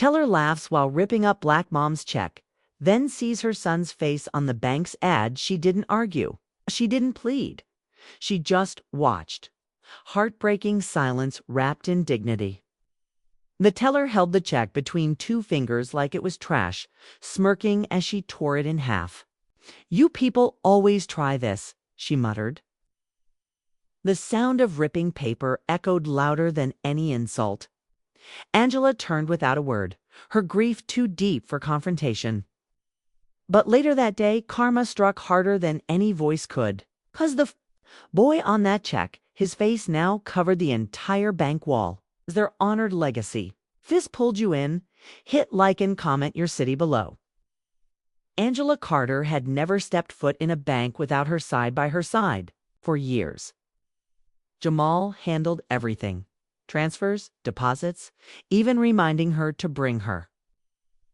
Teller laughs while ripping up Black Mom's check, then sees her son's face on the bank's ad. She didn't argue. She didn't plead. She just watched. Heartbreaking silence wrapped in dignity. The teller held the check between two fingers like it was trash, smirking as she tore it in half. "You people always try this," she muttered. The sound of ripping paper echoed louder than any insult. Angela turned without a word, her grief too deep for confrontation. But later that day, karma struck harder than any voice could. 'Cause the boy on that check, his face now covered the entire bank wall, as their honored legacy. Fist pulled you in. Hit like and comment your city below. Angela Carter had never stepped foot in a bank without her side by her side for years. Jamal handled everything. Transfers, deposits, even reminding her to bring her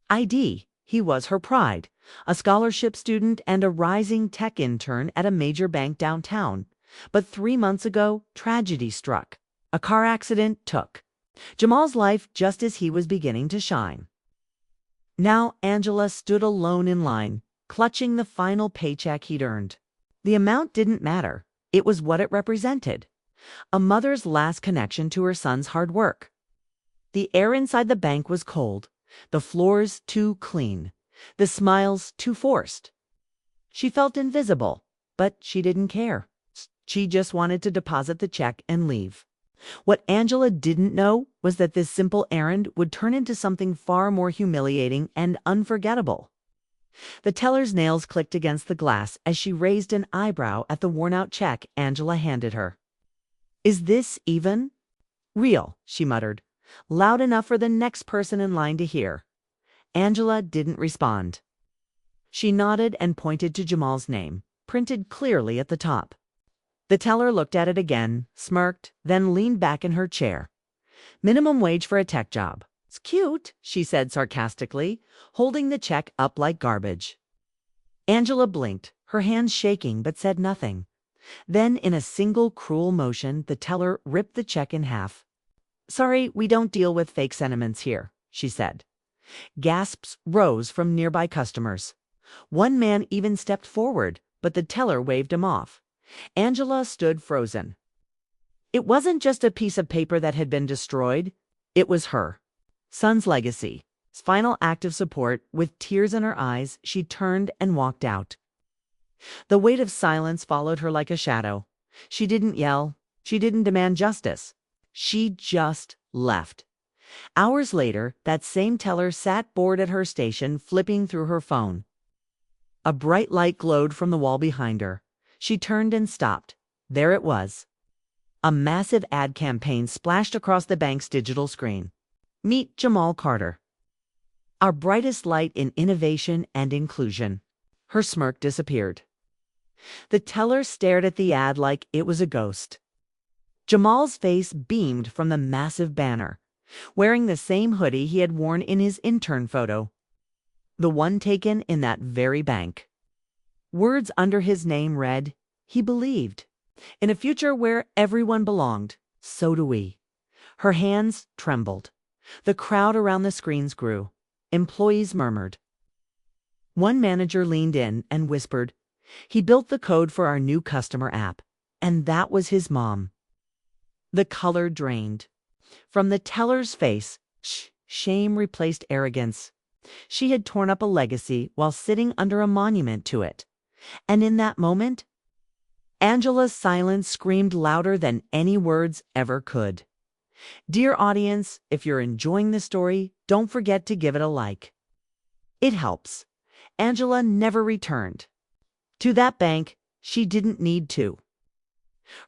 ID. He was her pride, a scholarship student and a rising tech intern at a major bank downtown. But 3 months ago, tragedy struck. A car accident took Jamal's life just as he was beginning to shine. Now Angela stood alone in line, clutching the final paycheck he'd earned. The amount didn't matter. It was what it represented. A mother's last connection to her son's hard work. The air inside the bank was cold, the floors too clean, the smiles too forced. She felt invisible, but she didn't care. She just wanted to deposit the check and leave. What Angela didn't know was that this simple errand would turn into something far more humiliating and unforgettable. The teller's nails clicked against the glass as she raised an eyebrow at the worn-out check Angela handed her. "Is this even?" "Real," she muttered, loud enough for the next person in line to hear. Angela didn't respond. She nodded and pointed to Jamal's name, printed clearly at the top. The teller looked at it again, smirked, then leaned back in her chair. "Minimum wage for a tech job. It's cute," she said sarcastically, holding the check up like garbage. Angela blinked, her hands shaking, but said nothing. Then, in a single cruel motion, the teller ripped the check in half. "Sorry, we don't deal with fake sentiments here," she said. Gasps rose from nearby customers. One man even stepped forward, but the teller waved him off. Angela stood frozen. It wasn't just a piece of paper that had been destroyed. It was her son's legacy, his final act of support. With tears in her eyes, she turned and walked out. The weight of silence followed her like a shadow. She didn't yell. She didn't demand justice. She just left. Hours later, that same teller sat bored at her station, flipping through her phone. A bright light glowed from the wall behind her. She turned and stopped. There it was. A massive ad campaign splashed across the bank's digital screen. "Meet Jamal Carter, our brightest light in innovation and inclusion." Her smirk disappeared. The teller stared at the ad like it was a ghost. Jamal's face beamed from the massive banner, wearing the same hoodie he had worn in his intern photo, the one taken in that very bank. Words under his name read, "He believed in a future where everyone belonged. So do we." Her hands trembled. The crowd around the screens grew. Employees murmured. One manager leaned in and whispered, "He built the code for our new customer app." And that was his mom. The color drained. From the teller's face, shame replaced arrogance. She had torn up a legacy while sitting under a monument to it. And in that moment, Angela's silence screamed louder than any words ever could. Dear audience, if you're enjoying this story, don't forget to give it a like. It helps. Angela never returned to that bank. She didn't need to.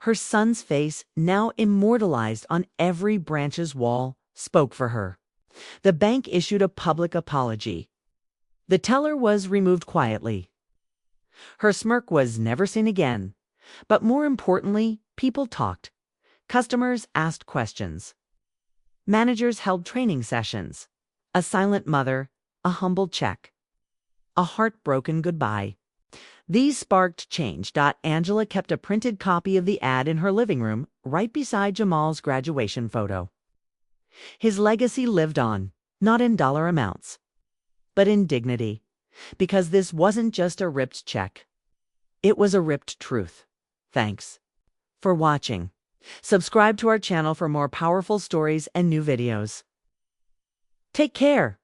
Her son's face, now immortalized on every branch's wall, spoke for her. The bank issued a public apology. The teller was removed quietly. Her smirk was never seen again. But more importantly, people talked. Customers asked questions. Managers held training sessions. A silent mother, a humble check, a heartbroken goodbye. These sparked change. Angela kept a printed copy of the ad in her living room, right beside Jamal's graduation photo. His legacy lived on, Not in dollar amounts, but in dignity. Because this wasn't just a ripped check. It was a ripped truth. Thanks for watching. Subscribe to our channel for more powerful stories and new videos. Take care.